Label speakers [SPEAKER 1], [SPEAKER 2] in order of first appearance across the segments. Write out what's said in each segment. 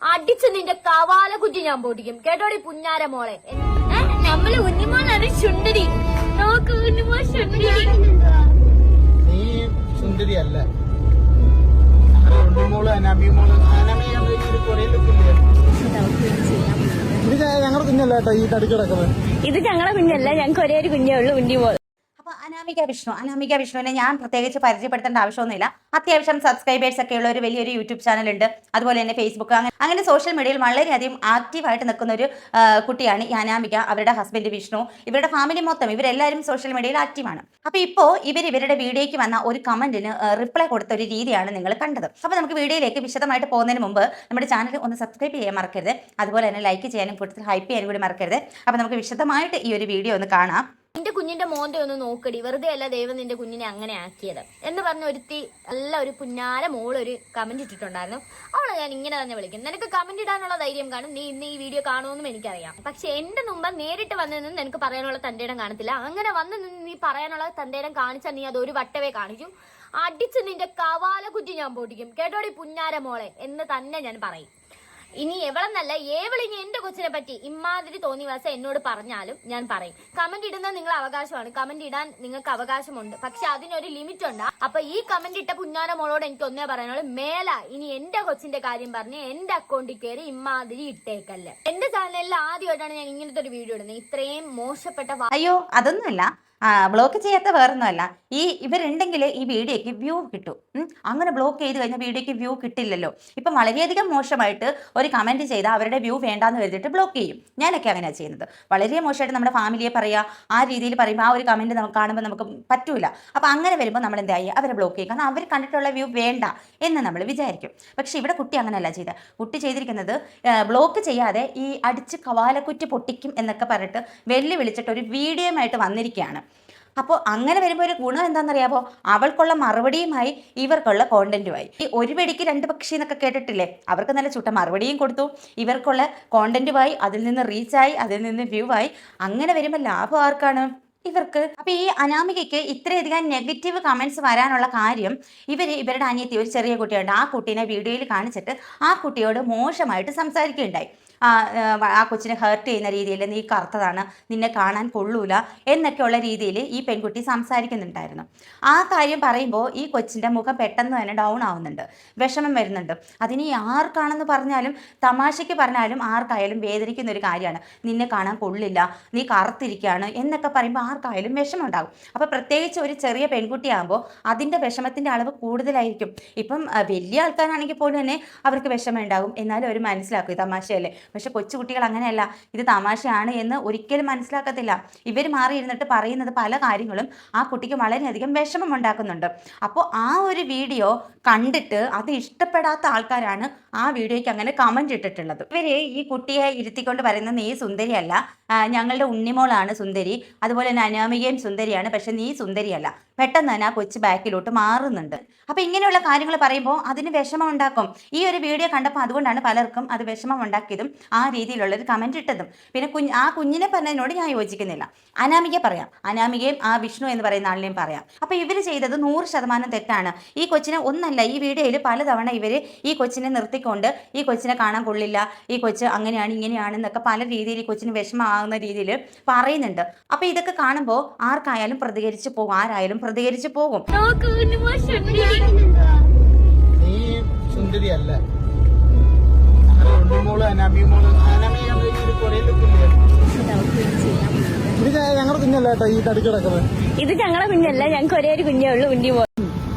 [SPEAKER 1] അടിച്ച് നിന്റെ കവാല കുറ്റി ഞാൻ പൊട്ടിക്കും കേട്ടോടി പുഞ്ഞാര മോളെ. നമ്മള് ഉണ്ണിമോളാണ് ശുണ്ടരി. നോക്ക് ഉണ്ണിമോൾ ശുണ്ടരി.
[SPEAKER 2] നീ സുന്ദരി അല്ല, ഉണ്ണിമോള് അനാമിമോള്. ഇത് ഞങ്ങളുടെ കുഞ്ഞല്ല കേട്ടോ ഈ തടി കിടക്കുന്നത്.
[SPEAKER 1] ഇത് ഞങ്ങളുടെ കുഞ്ഞല്ല, ഞങ്ങൾക്ക് ഒരേ ഒരു കുഞ്ഞേ ഉള്ളൂ, ഉണ്ണിമോൾ.
[SPEAKER 3] അപ്പോൾ അനാമിക വിഷ്ണുവിനെ ഞാൻ പ്രത്യേകിച്ച് പരിചയപ്പെടുത്തേണ്ട ആവശ്യമൊന്നുമില്ല. അത്യാവശ്യം സബ്സ്ക്രൈബേഴ്സ് ഒക്കെ ഉള്ള ഒരു വലിയൊരു യൂട്യൂബ് ചാനലുണ്ട്. അതുപോലെ തന്നെ ഫേസ്ബുക്ക്, അങ്ങനെ സോഷ്യൽ മീഡിയയിൽ വളരെയധികം ആക്റ്റീവായിട്ട് നിൽക്കുന്ന ഒരു കുട്ടിയാണ് ഈ അനാമിക. അവരുടെ ഹസ്ബൻഡ് വിഷ്ണു, ഇവരുടെ ഫാമിലി മൊത്തം ഇവരെല്ലാവരും സോഷ്യൽ മീഡിയയിൽ ആക്റ്റീവാണ്. അപ്പോൾ ഇപ്പോൾ ഇവരുടെ വീഡിയോയ്ക്ക് വന്ന ഒരു കമന്റിന് റിപ്ലൈ കൊടുത്ത ഒരു രീതിയാണ് നിങ്ങൾ കണ്ടത്. അപ്പോൾ നമുക്ക് വീഡിയോയിലേക്ക് വിശദമായിട്ട് പോകുന്നതിന് മുമ്പ് നമ്മുടെ ചാനൽ ഒന്ന് സബ്സ്ക്രൈബ് ചെയ്യാൻ മറക്കരുത്. അതുപോലെ തന്നെ ലൈക്ക് ചെയ്യാനും കൂടുതൽ ഹൈപ്പ് ചെയ്യാനും കൂടി മറക്കരുത്. അപ്പോൾ നമുക്ക് വിശദമായിട്ട് ഈ ഒരു വീഡിയോ ഒന്ന് കാണാം.
[SPEAKER 1] നിന്റെ കുഞ്ഞിന്റെ മോന്തെ ഒന്ന് നോക്കടി, വെറുതെ അല്ല ദൈവം നിന്റെ കുഞ്ഞിനെ അങ്ങനെ ആക്കിയത് എന്ന് പറഞ്ഞ ഒരുത്തി നല്ല ഒരു പുന്നാര മോളൊരു കമന്റ് ഇട്ടിട്ടുണ്ടായിരുന്നു. അവളെ ഞാൻ ഇങ്ങനെ തന്നെ വിളിക്കും. നിനക്ക് കമന്റ് ഇടാനുള്ള ധൈര്യം കാണും, നീ ഇന്ന് ഈ വീഡിയോ കാണുമെന്നും എനിക്കറിയാം. പക്ഷെ എന്റെ മുമ്പ് നേരിട്ട് വന്നു നിന്ന് നിനക്ക് പറയാനുള്ള തന്റെ ഇടം കാണത്തില്ല. അങ്ങനെ വന്ന് നിന്ന് നീ പറയാനുള്ള തന്റെ ഇടം കാണിച്ചാൽ നീ അത് ഒരു വട്ടവേ കാണിക്കും. അടിച്ച് നിന്റെ കവാല കുറ്റി ഞാൻ പൊട്ടിക്കും കേട്ടോടി പുന്നാര മോളെ എന്ന് തന്നെ ഞാൻ പറയും. ഇനി എവളെന്നല്ല ഏവളിനി എന്റെ കൊച്ചിനെ പറ്റി ഇമാതിരി തോന്നിവാസം എന്നോട് പറഞ്ഞാലും ഞാൻ പറയും. കമന്റ് ഇടുന്നത് നിങ്ങളെ അവകാശമാണ്, കമന്റ് ഇടാൻ നിങ്ങൾക്ക് അവകാശമുണ്ട്. പക്ഷെ അതിനൊരു ലിമിറ്റ് ഉണ്ട്. അപ്പൊ ഈ കമന്റ് ഇട്ട പുഞ്ഞാര മോളോട് എനിക്ക് ഒന്നേ പറയാനുള്ളൂ, മേല ഇനി എന്റെ കൊച്ചിന്റെ കാര്യം പറഞ്ഞ് എന്റെ അക്കൗണ്ടിൽ കയറി ഇമാതിരി ഇട്ടേക്കല്ലേ. എന്റെ ചാനലിൽ ആദ്യമായിട്ടാണ് ഞാൻ ഇങ്ങനത്തെ ഒരു വീഡിയോ ഇടുന്നത്. ഇത്രയും മോശപ്പെട്ട
[SPEAKER 3] അയ്യോ അതൊന്നുമല്ല, ബ്ലോക്ക് ചെയ്യാത്ത വേറൊന്നുമല്ല. ഇവരുണ്ടെങ്കിൽ ഈ വീഡിയോയ്ക്ക് വ്യൂ കിട്ടും. അങ്ങനെ ബ്ലോക്ക് ചെയ്ത് കഴിഞ്ഞാൽ വീഡിയോയ്ക്ക് വ്യൂ കിട്ടില്ലല്ലോ. ഇപ്പം വളരെയധികം മോശമായിട്ട് ഒരു കമൻറ്റ് ചെയ്താൽ അവരുടെ വ്യൂ വേണ്ടാന്ന് കരുതിയിട്ട് ബ്ലോക്ക് ചെയ്യും. ഞാനൊക്കെ അങ്ങനെയാണ് ചെയ്യുന്നത്. വളരെ മോശമായിട്ട് നമ്മുടെ ഫാമിലിയെ പറയുക, ആ രീതിയിൽ പറയുമ്പോൾ ആ ഒരു കമൻറ്റ് നമുക്ക് കാണുമ്പോൾ നമുക്ക് പറ്റൂല. അപ്പോൾ അങ്ങനെ വരുമ്പോൾ നമ്മൾ എന്തായി അവരെ ബ്ലോക്ക് ചെയ്യും. കാരണം അവർ കണ്ടിട്ടുള്ള വ്യൂ വേണ്ട എന്ന് നമ്മൾ വിചാരിക്കും. പക്ഷേ ഇവിടെ കുട്ടി അങ്ങനെയല്ല ചെയ്തത്. കുട്ടി ചെയ്തിരിക്കുന്നത് ബ്ലോക്ക് ചെയ്യാതെ ഈ അടിച്ച് കവാലക്കുറ്റി പൊട്ടിക്കും എന്നൊക്കെ പറഞ്ഞിട്ട് വെല്ലുവിളിച്ചിട്ട് ഒരു വീഡിയോയുമായിട്ട് വന്നിരിക്കുകയാണ്. അപ്പോൾ അങ്ങനെ വരുമ്പോൾ ഒരു ഗുണം എന്താണെന്നറിയാമോ, അവൾക്കുള്ള മറുപടിയുമായി ഇവർക്കുള്ള കോണ്ടന്റുമായി. ഈ ഒരു വെടിക്ക് രണ്ട് പക്ഷി എന്നൊക്കെ കേട്ടിട്ടില്ലേ, അവർക്ക് നല്ല ചുട്ട മറുപടിയും കൊടുത്തു, ഇവർക്കുള്ള കോണ്ടന്റുമായി, അതിൽ നിന്ന് റീച്ചായി, അതിൽ നിന്ന് വ്യൂ ആയി. അങ്ങനെ വരുമ്പോൾ ലാഭം ആർക്കാണ്? ഇവർക്ക്. അപ്പൊ ഈ അനാമികയ്ക്ക് ഇത്രയധികം നെഗറ്റീവ് കമന്റ്സ് വരാനുള്ള കാര്യം ഇവരുടെ അനിയത്തി ഒരു ചെറിയ കുട്ടിയുണ്ട്. ആ കുട്ടീനെ വീഡിയോയിൽ കാണിച്ചിട്ട് ആ കുട്ടിയോട് മോശമായിട്ട് സംസാരിക്കുകയുണ്ടായി. ആ കൊച്ചിനെ ഹേർട്ട് ചെയ്യുന്ന രീതിയിൽ നീ കറുത്തതാണ്, നിന്നെ കാണാൻ കൊള്ളൂല എന്നൊക്കെയുള്ള രീതിയിൽ ഈ പെൺകുട്ടി സംസാരിക്കുന്നുണ്ടായിരുന്നു. ആ കാര്യം പറയുമ്പോൾ ഈ കൊച്ചിൻ്റെ മുഖം പെട്ടെന്ന് തന്നെ ഡൗൺ ആവുന്നുണ്ട്, വിഷമം വരുന്നുണ്ട്. അതിന് ആർക്കാണെന്ന് പറഞ്ഞാലും തമാശയ്ക്ക് പറഞ്ഞാലും ആർക്കായാലും വേദനിക്കുന്ന ഒരു കാര്യമാണ്. നിന്നെ കാണാൻ കൊള്ളില്ല, നീ കറുത്തിരിക്കുകയാണ് എന്നൊക്കെ പറയുമ്പോൾ ആർക്കായാലും വിഷമം ഉണ്ടാകും. അപ്പോൾ പ്രത്യേകിച്ച് ഒരു ചെറിയ പെൺകുട്ടിയാകുമ്പോൾ അതിൻ്റെ വിഷമത്തിൻ്റെ അളവ് കൂടുതലായിരിക്കും. ഇപ്പം വലിയ ആൾക്കാരാണെങ്കിൽ പോലും തന്നെ അവർക്ക് വിഷമം ഉണ്ടാകും, എന്നാലും അവർ മനസ്സിലാക്കും തമാശയല്ലേ. പക്ഷെ കൊച്ചുകുട്ടികൾ അങ്ങനെയല്ല, ഇത് തമാശയാണ് എന്ന് ഒരിക്കലും മനസ്സിലാക്കത്തില്ല. ഇവർ മാറിയിരുന്നിട്ട് പറയുന്നത് പല കാര്യങ്ങളും ആ കുട്ടിക്ക് വളരെയധികം വിഷമം ഉണ്ടാക്കുന്നുണ്ട്. അപ്പോൾ ആ ഒരു വീഡിയോ കണ്ടിട്ട് അത് ഇഷ്ടപ്പെടാത്ത ആൾക്കാരാണ് ആ വീഡിയോയ്ക്ക് അങ്ങനെ കമന്റ് ഇട്ടിട്ടുള്ളത്. ഇവര് ഈ കുട്ടിയെ ഇരുത്തിക്കൊണ്ട് പറയുന്നത് നീ സുന്ദരിയല്ല, ഞങ്ങളുടെ ഉണ്ണിമോളാണ് സുന്ദരി, അതുപോലെ തന്നെ അനാമികയും സുന്ദരിയാണ്, പക്ഷെ നീ സുന്ദരിയല്ല. പെട്ടെന്ന് തന്നെ ആ കൊച്ചു ബാക്കിലോട്ട് മാറുന്നുണ്ട്. അപ്പോൾ ഇങ്ങനെയുള്ള കാര്യങ്ങൾ പറയുമ്പോൾ അതിന് വിഷമം ഉണ്ടാക്കും. ഈ ഒരു വീഡിയോ കണ്ടപ്പോൾ അതുകൊണ്ടാണ് പലർക്കും അത് വിഷമം ഉണ്ടാക്കിയതും ആ രീതിയിലുള്ളൊരു കമന്റ് ഇട്ടതും. പിന്നെ ആ കുഞ്ഞിനെ പറഞ്ഞതിനോട് ഞാൻ യോജിക്കുന്നില്ല. അനാമിക പറയാം, അനാമികയും ആ വിഷ്ണു എന്ന് പറയുന്ന ആളിനെയും പറയാം. അപ്പോൾ ഇവർ ചെയ്തത് 100% തെറ്റാണ്. ഈ കൊച്ചിനെ ഒന്നല്ല, ഈ വീഡിയോയിൽ പലതവണ ഇവർ ഈ കൊച്ചിനെ നിർത്തിക്കൊണ്ട് ഈ കൊച്ചിനെ കാണാൻ കൊള്ളില്ല, ഈ കൊച്ച് അങ്ങനെയാണ് ഇങ്ങനെയാണെന്നൊക്കെ പല രീതിയിൽ ഈ കൊച്ചിന് വിഷമമാകുന്ന രീതിയിൽ പറയുന്നുണ്ട്. അപ്പോൾ ഇതൊക്കെ കാണുമ്പോൾ ആർക്കായാലും പ്രതികരിച്ച് പോകും, ആരായാലും പ്രതികരിച്ച് പോകും.
[SPEAKER 2] നീ സുന്ദരി അല്ല, ഉണ്ണിമോള് അനാമിമോള്. ഇത് ഞങ്ങളുടെ കുഞ്ഞല്ല കേട്ടോ ഈ തടി കിടക്കുന്നത്.
[SPEAKER 1] ഇത് ഞങ്ങളുടെ കുഞ്ഞല്ല, ഞങ്ങൾക്ക് ഒരേ ഒരു കുഞ്ഞേ ഉള്ളൂ, ഉണ്ണിമോൾ.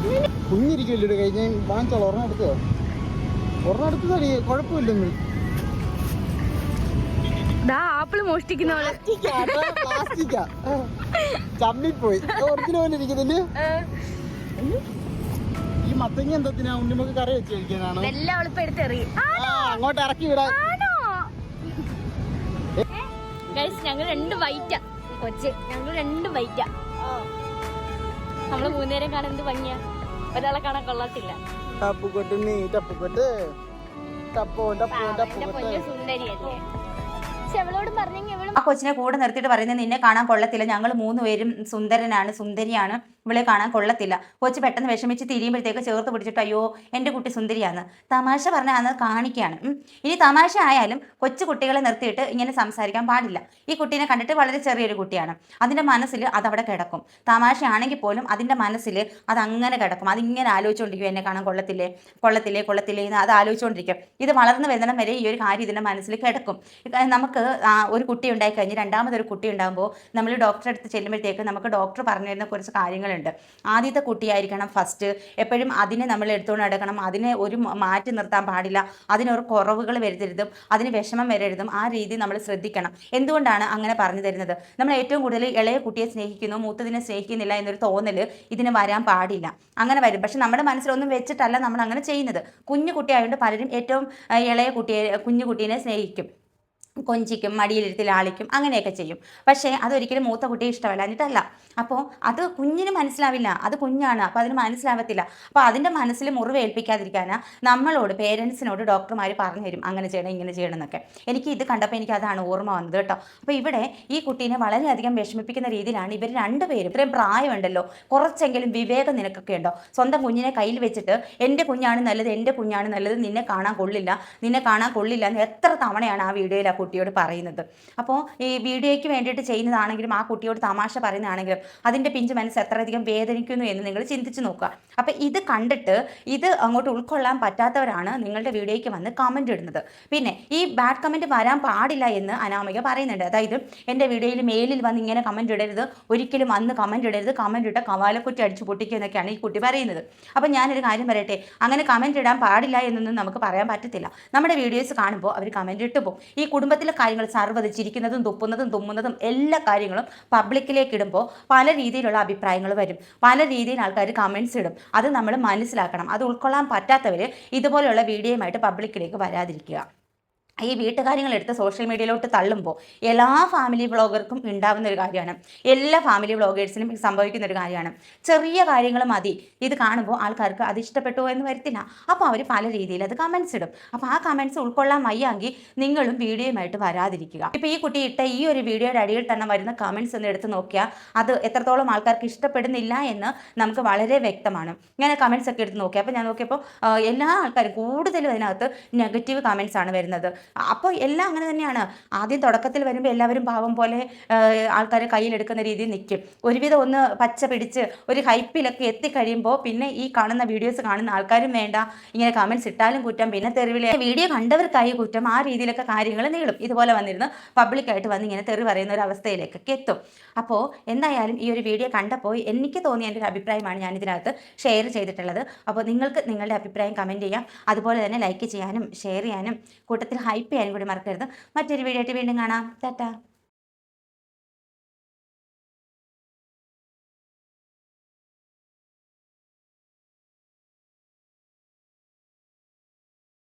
[SPEAKER 2] കുഞ്ഞിരിക്കില്ലേ കഴിഞ്ഞ വാങ്ങിച്ചോളൂ, ഒരെണ്ണം എടുത്തതടി, കുഴപ്പമില്ലെന്ന്.
[SPEAKER 1] ആപ്പിള് മോഷ്ടിക്കുന്ന
[SPEAKER 2] ചമ്മിപ്പോയി ഒറിജിനൽ പോലെ ഇരിക്കുന്നില്ലേ. ഈ മത്തങ്ങ എന്താ ഉണ്ണിമക്ക് കറി വെച്ച് കഴിക്കാനാണ്. അങ്ങോട്ട് ഇറക്കി വിടാൻ.
[SPEAKER 1] ഞങ്ങൾ രണ്ട് വൈറ്റാ കൊച്ച്, ഞങ്ങൾ രണ്ട് വൈറ്റാ. നമ്മള് മൂന്നേരം കാണാൻ എന്ത് ഭംഗിയാ, ഒരാളെ കാണാൻ കൊള്ളത്തില്ല.
[SPEAKER 2] ടപ്പുകൊട്ട് നീ ടപ്പുകൊട്ട് ടപ്പോ
[SPEAKER 1] സുന്ദരിയല്ലേ, പക്ഷെ അവളോട് പറഞ്ഞെങ്കിൽ അവള്
[SPEAKER 3] ആ കൊച്ചിനെ കൂടെ നിർത്തിയിട്ട് പറയുന്നത് നിന്നെ കാണാൻ കൊള്ളത്തില്ല, ഞങ്ങൾ 3 പേരും സുന്ദരനാണ് സുന്ദരിയാണ്, ഇവളെ കാണാൻ കൊള്ളത്തില്ല. കൊച്ചു പെട്ടെന്ന് വിഷമിച്ച് തിരിയുമ്പോഴത്തേക്ക് ചേർത്ത് പിടിച്ചിട്ട് അയ്യോ എൻ്റെ കുട്ടി സുന്ദരിയാണ് തമാശ പറഞ്ഞാൽ അന്ന് കാണിക്കുകയാണ്. ഇനി തമാശ ആയാലും കൊച്ചു കുട്ടികളെ നിർത്തിയിട്ട് ഇങ്ങനെ സംസാരിക്കാൻ പാടില്ല. ഈ കുട്ടീനെ കണ്ടിട്ട് വളരെ ചെറിയൊരു കുട്ടിയാണ്, അതിൻ്റെ മനസ്സിൽ അതവിടെ കിടക്കും. തമാശയാണെങ്കിൽ പോലും അതിൻ്റെ മനസ്സിൽ അതങ്ങനെ കിടക്കും. അതിങ്ങനെ ആലോചിച്ചുകൊണ്ടിരിക്കും എന്നെ കാണാൻ കൊള്ളത്തില്ലേ കൊള്ളത്തില്ലേ കൊള്ളത്തില്ലേ എന്ന് അത് ആലോചിച്ചുകൊണ്ടിരിക്കും. ഇത് വളർന്നു വരുന്നിടം വരെ ഈ ഒരു കാര്യം ഇതിൻ്റെ മനസ്സിൽ കിടക്കും. നമുക്ക് ഒരു കുട്ടി ഉണ്ടായിക്കഴിഞ്ഞ് രണ്ടാമതൊരു കുട്ടി ഉണ്ടാകുമ്പോൾ നമ്മൾ ഡോക്ടറെ അടുത്ത് ചെല്ലുമ്പോഴത്തേക്ക് നമുക്ക് ഡോക്ടർ പറഞ്ഞു തരുന്ന കുറച്ച് കാര്യങ്ങളുണ്ട്. ആദ്യത്തെ കുട്ടിയായിരിക്കണം ഫസ്റ്റ്, എപ്പോഴും അതിനെ നമ്മൾ എടുത്തുകൊണ്ട് നടക്കണം, അതിനെ ഒരു മാറ്റി നിർത്താൻ പാടില്ല, അതിനൊരു കുറവുകൾ വരുത്തരുതും, അതിന് വിഷമം വരരുതും, ആ രീതി നമ്മൾ ശ്രദ്ധിക്കണം. എന്തുകൊണ്ടാണ് അങ്ങനെ പറഞ്ഞു തരുന്നത്? നമ്മൾ ഏറ്റവും കൂടുതൽ ഇളയ കുട്ടിയെ സ്നേഹിക്കുന്നു, മൂത്തതിനെ സ്നേഹിക്കുന്നില്ല എന്നൊരു തോന്നൽ ഇതിന് വരാൻ പാടില്ല. അങ്ങനെ വരും, പക്ഷെ നമ്മുടെ മനസ്സിലൊന്നും വെച്ചിട്ടല്ല നമ്മൾ അങ്ങനെ ചെയ്യുന്നത്. കുഞ്ഞു കുട്ടിയായതുകൊണ്ട് പലരും ഏറ്റവും ഇളയ കുഞ്ഞു കുട്ടീനെ സ്നേഹിക്കും, കൊഞ്ചിക്കും, മടിയിലിരുത്തി ലാളിക്കും, അങ്ങനെയൊക്കെ ചെയ്യും. പക്ഷേ അതൊരിക്കലും മൂത്ത കുട്ടിയെ ഇഷ്ടമല്ലാഞ്ഞിട്ടല്ല. അപ്പോൾ അത് കുഞ്ഞിന് മനസ്സിലാവില്ല, അത് കുഞ്ഞാണ്, അപ്പോൾ അതിന് മനസ്സിലാവത്തില്ല. അപ്പോൾ അതിൻ്റെ മനസ്സിൽ മുറിവേൽപ്പിക്കാതിരിക്കാനാണ് നമ്മളോട് പേരൻസിനോട് ഡോക്ടർമാർ പറഞ്ഞു തരും അങ്ങനെ ചെയ്യണം ഇങ്ങനെ ചെയ്യണം എന്നൊക്കെ. എനിക്ക് ഇത് കണ്ടപ്പോൾ എനിക്ക് അതാണ് ഓർമ്മ വന്നത് കേട്ടോ. അപ്പോൾ ഇവിടെ ഈ കുട്ടീനെ വളരെയധികം വിഷമിപ്പിക്കുന്ന രീതിയിലാണ് ഇവർ രണ്ടുപേരും. ഇത്രയും പ്രായമുണ്ടല്ലോ, കുറച്ചെങ്കിലും വിവേകം നിനക്കൊക്കെ ഉണ്ടോ? സ്വന്തം കുഞ്ഞിനെ കയ്യിൽ വെച്ചിട്ട് എൻ്റെ കുഞ്ഞാണ് നല്ലത്, എൻ്റെ കുഞ്ഞാണ് നല്ലത്, നിന്നെ കാണാൻ കൊള്ളില്ല എന്ന് എത്ര തവണയാണ് ആ വീഡിയോയിൽ ആ കുട്ടിയോട് പറയുന്നത്. അപ്പോൾ ഈ വീഡിയോയ്ക്ക് വേണ്ടിയിട്ട് ചെയ്യുന്നതാണെങ്കിലും ആ കുട്ടിയോട് തമാശ പറയുന്നതാണെങ്കിലും അതിൻ്റെ പിഞ്ച് മനസ്സ് എത്രയധികം വേദനിക്കുന്നു എന്ന് നിങ്ങൾ ചിന്തിച്ച് നോക്കുക. അപ്പോൾ ഇത് കണ്ടിട്ട് ഇത് അങ്ങോട്ട് ഉൾക്കൊള്ളാൻ പറ്റാത്തവരാണ് നിങ്ങളുടെ വീഡിയോയ്ക്ക് വന്ന് കമൻറ്റ് ഇടുന്നത്. പിന്നെ ഈ ബാഡ് കമൻറ്റ് വരാൻ പാടില്ല എന്ന് അനാമിക പറയുന്നുണ്ട്. അതായത് എൻ്റെ വീഡിയോയിൽ മേലിൽ വന്ന് ഇങ്ങനെ കമൻറ്റ് ഇടരുത്, ഒരിക്കലും വന്ന് കമൻറ്റ് ഇടരുത്, കമൻറ്റ് ഇട്ട കവാലക്കുറ്റി അടിച്ചു പൊട്ടിക്കുക എന്നൊക്കെയാണ് ഈ കുട്ടി പറയുന്നത്. അപ്പോൾ ഞാനൊരു കാര്യം പറയട്ടെ, അങ്ങനെ കമൻറ്റ് ഇടാൻ പാടില്ല എന്നൊന്നും നമുക്ക് പറയാൻ പറ്റത്തില്ല. നമ്മുടെ വീഡിയോസ് കാണുമ്പോൾ അവർ കമൻറ്റ് ഇട്ട് പോകും. ഈ കുടുംബത്തിലെ കാര്യങ്ങൾ സർവ്വത് ചിരിക്കുന്നതും തുപ്പുന്നതും തുമ്മുന്നതും എല്ലാ കാര്യങ്ങളും പബ്ലിക്കിലേക്ക് ഇടുമ്പോൾ പല രീതിയിലുള്ള അഭിപ്രായങ്ങൾ വരും, പല രീതിയിൽ ആൾക്കാർ കമൻറ്റ്സ് ഇടും. അത് നമ്മൾ മനസ്സിലാക്കണം. അത് ഉൾക്കൊള്ളാൻ പറ്റാത്തവർ ഇതുപോലെയുള്ള വീഡിയോയുമായിട്ട് പബ്ലിക്കിലേക്ക് വരാതിരിക്കുക. ഈ വീട്ടുകാര്യങ്ങൾ എടുത്ത് സോഷ്യൽ മീഡിയയിലോട്ട് തള്ളുമ്പോൾ എല്ലാ ഫാമിലി വ്ളോഗർക്കും ഉണ്ടാകുന്ന ഒരു കാര്യമാണ്, എല്ലാ ഫാമിലി വ്ളോഗേഴ്സിനും സംഭവിക്കുന്ന ഒരു കാര്യമാണ്. ചെറിയ കാര്യങ്ങൾ മതി ഇത് കാണുമ്പോൾ ആൾക്കാർക്ക് അത് ഇഷ്ടപ്പെട്ടു എന്ന് വരത്തില്ല. അപ്പോൾ അവർ പല രീതിയിൽ അത് കമൻറ്റ്സ് ഇടും. അപ്പോൾ ആ കമൻറ്റ്സ് ഉൾക്കൊള്ളാൻ വയ്യാങ്കിൽ നിങ്ങളും വീഡിയോയുമായിട്ട് വരാതിരിക്കുക. ഇപ്പോൾ ഈ കുട്ടി ഇട്ട ഈ ഒരു വീഡിയോയുടെ അടിയിൽ തന്നെ വരുന്ന കമൻറ്റ്സ് ഒന്ന് എടുത്ത് നോക്കിയാൽ അത് എത്രത്തോളം ആൾക്കാർക്ക് ഇഷ്ടപ്പെടുന്നില്ല എന്ന് നമുക്ക് വളരെ വ്യക്തമാണ്. ഞാൻ കമൻറ്റ്സ് ഒക്കെ എടുത്ത് നോക്കി. അപ്പോൾ ഞാൻ നോക്കിയപ്പോൾ എല്ലാ ആൾക്കാരും കൂടുതലും അതിനകത്ത് നെഗറ്റീവ് കമൻറ്റ്സ് ആണ് വരുന്നത്. അപ്പോൾ എല്ലാം അങ്ങനെ തന്നെയാണ്. ആദ്യം തുടക്കത്തിൽ വരുമ്പോൾ എല്ലാവരും പാവം പോലെ ആൾക്കാരെ കയ്യിലെടുക്കുന്ന രീതിയിൽ നിൽക്കും. ഒരുവിധം ഒന്ന് പച്ച പിടിച്ച് ഒരു ഹൈപ്പിലൊക്കെ എത്തിക്കഴിയുമ്പോൾ പിന്നെ ഈ കാണുന്ന വീഡിയോസ് കാണുന്ന ആൾക്കാരും വേണ്ട, ഇങ്ങനെ കമൻറ്റ്സ് ഇട്ടാലും കുറ്റം, പിന്നെ തെറിവിളി, വീഡിയോ കണ്ടവർക്കായി കുറ്റം, ആ രീതിയിലൊക്കെ കാര്യങ്ങൾ നീളും. ഇതുപോലെ വന്നിരുന്ന് പബ്ലിക്കായിട്ട് വന്ന് ഇങ്ങനെ തെറി പറയുന്ന ഒരു അവസ്ഥയിലേക്കൊക്കെ എത്തും. അപ്പോൾ എന്തായാലും ഈ ഒരു വീഡിയോ കണ്ടപ്പോൾ എനിക്ക് തോന്നിയ എൻ്റെ ഒരു അഭിപ്രായമാണ് ഞാൻ ഇതിനകത്ത് ഷെയർ ചെയ്തിട്ടുള്ളത്. അപ്പോൾ നിങ്ങൾക്ക് നിങ്ങളുടെ അഭിപ്രായം കമൻറ്റ് ചെയ്യാം, അതുപോലെ തന്നെ ലൈക്ക് ചെയ്യാനും ഷെയർ ചെയ്യാനും കൂട്ടത്തിൽ ഹൈപ്പ് ചെയ്യാനും കൂടി മറക്കരുത്. മറ്റൊരു വീഡിയോ ആയിട്ട് വീണ്ടും കാണാം. ടാറ്റാ.